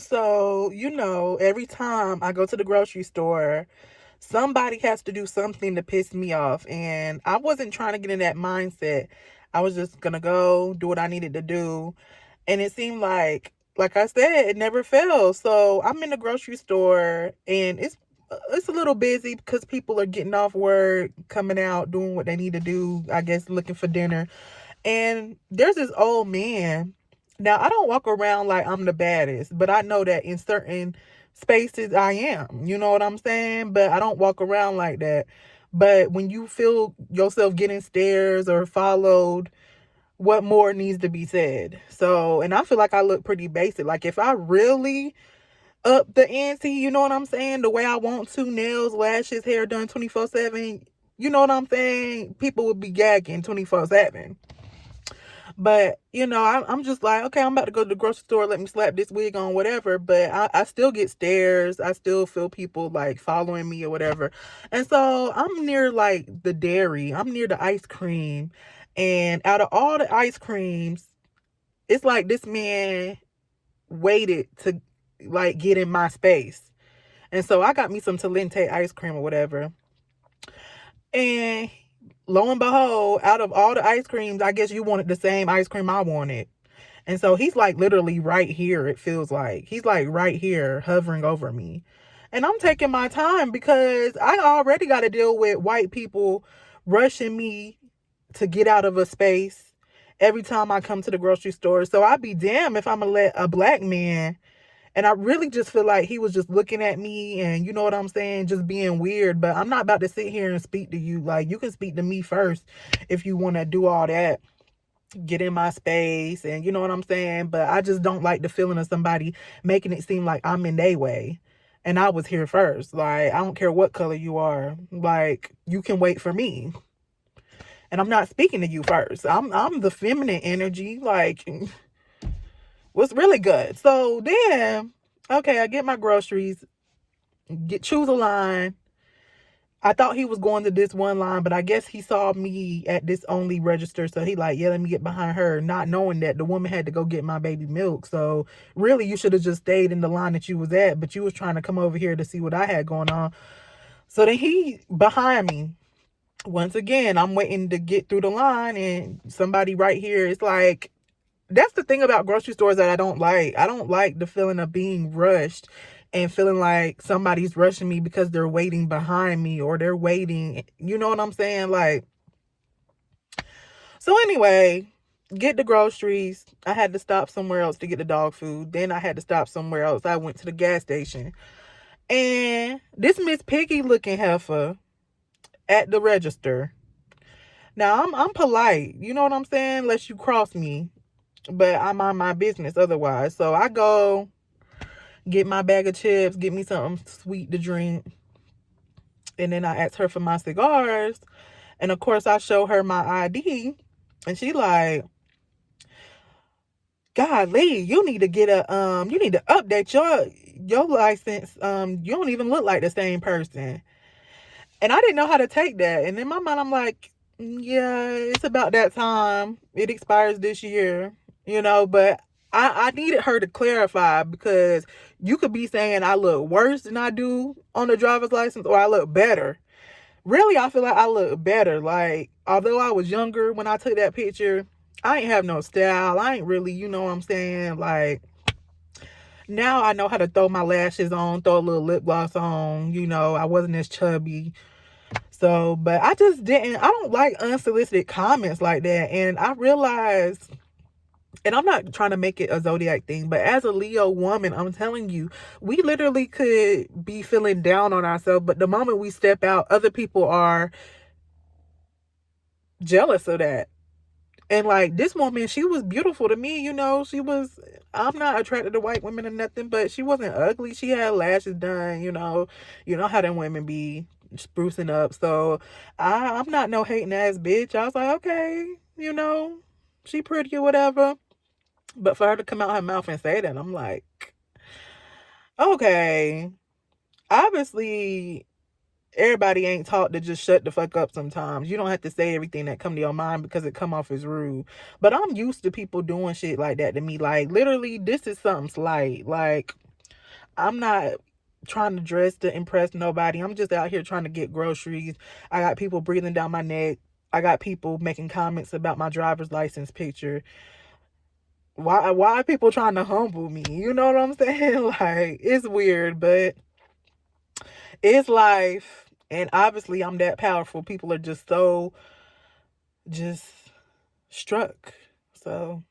So, every time I go to the grocery store, somebody has to do something to piss me off. And I wasn't trying to get in that mindset. I was just going to go do what I needed to do. And it seemed like I said, it never fails. So I'm in the grocery store and it's a little busy because people are getting off work, coming out, doing what they need to do, I guess looking for dinner. And there's this old man. Now, I don't walk around like I'm the baddest, but I know that in certain spaces I am. You know what I'm saying? But I don't walk around like that. But when you feel yourself getting stares or followed, what more needs to be said? So, and I feel like I look pretty basic. Like, if I really up the ante, you know what I'm saying? The way I want to, nails, lashes, hair done 24/7, you know what I'm saying? People would be gagging 24/7. But, I'm just like, okay, I'm about to go to the grocery store. Let me slap this wig on, whatever. But I still get stares. I still feel people like following me or whatever. And so I'm near like the dairy, I'm near the ice cream. And out of all the ice creams, it's like this man waited to like get in my space. And so I got me some Talente ice cream or whatever. And lo and behold, out of all the ice creams, I guess you wanted the same ice cream I wanted. And so he's like literally right here, it feels like. He's like right here hovering over me. And I'm taking my time because I already got to deal with white people rushing me to get out of a space every time I come to the grocery store. So I'd be damned if I'm going to let a black man. And I really just feel like he was just looking at me and you know what I'm saying, just being weird. But I'm not about to sit here and speak to you. Like, you can speak to me first if you want to do all that, get in my space, and you know what I'm saying. But I just don't like the feeling of somebody making it seem like I'm in their way. And I was here first. Like, I don't care what color you are. Like, you can wait for me. And I'm not speaking to you first. I'm the feminine energy. Like, what's really good. So then, okay, I get my groceries, choose a line. I thought he was going to this one line, but I guess he saw me at this only register. So he like, yeah, let me get behind her, not knowing that the woman had to go get my baby milk. So really, you should have just stayed in the line that you was at, but you was trying to come over here to see what I had going on. So then he behind me. Once again, I'm waiting to get through the line and somebody right here. It's like, that's the thing about grocery stores that I don't like. I don't like the feeling of being rushed and feeling like somebody's rushing me because they're waiting behind me or they're waiting. You know what I'm saying? Like, so anyway, get the groceries. I had to stop somewhere else to get the dog food. Then I had to stop somewhere else. I went to the gas station. And this Miss Piggy looking heifer at the register. Now I'm polite. You know what I'm saying? Unless you cross me. But I'm on my business otherwise. So I go get my bag of chips, get me something sweet to drink. And then I ask her for my cigars. And of course I show her my ID. And she like, golly, you need to get you need to update your license. You don't even look like the same person. And I didn't know how to take that. And in my mind I'm like, yeah, it's about that time. It expires this year, but I needed her to clarify because you could be saying I look worse than I do on the driver's license or I look better. Really, I feel like I look better. Like, although I was younger when I took that picture, I ain't have no style. I ain't really, you know what I'm saying? Like, now I know how to throw my lashes on, throw a little lip gloss on. I wasn't as chubby. So, but I just didn't, I don't like unsolicited comments like that. And I realized, and I'm not trying to make it a zodiac thing, but as a Leo woman, I'm telling you, we literally could be feeling down on ourselves. But the moment we step out, other people are jealous of that. And like this woman, she was beautiful to me, I'm not attracted to white women or nothing, but she wasn't ugly. She had lashes done, you know how them women be sprucing up. So I'm not no hating ass bitch. I was like, okay, she pretty or whatever. But for her to come out her mouth and say that, I'm like, okay, obviously everybody ain't taught to just shut the fuck up sometimes. You don't have to say everything that come to your mind because it come off as rude. But I'm used to people doing shit like that to me. Like, literally, this is something slight. Like, I'm not trying to dress to impress nobody. I'm just out here trying to get groceries. I got people breathing down my neck. I got people making comments about my driver's license picture. Why are people trying to humble me? You know what I'm saying? Like, it's weird, but it's life. And obviously I'm that powerful. People are just so just struck. So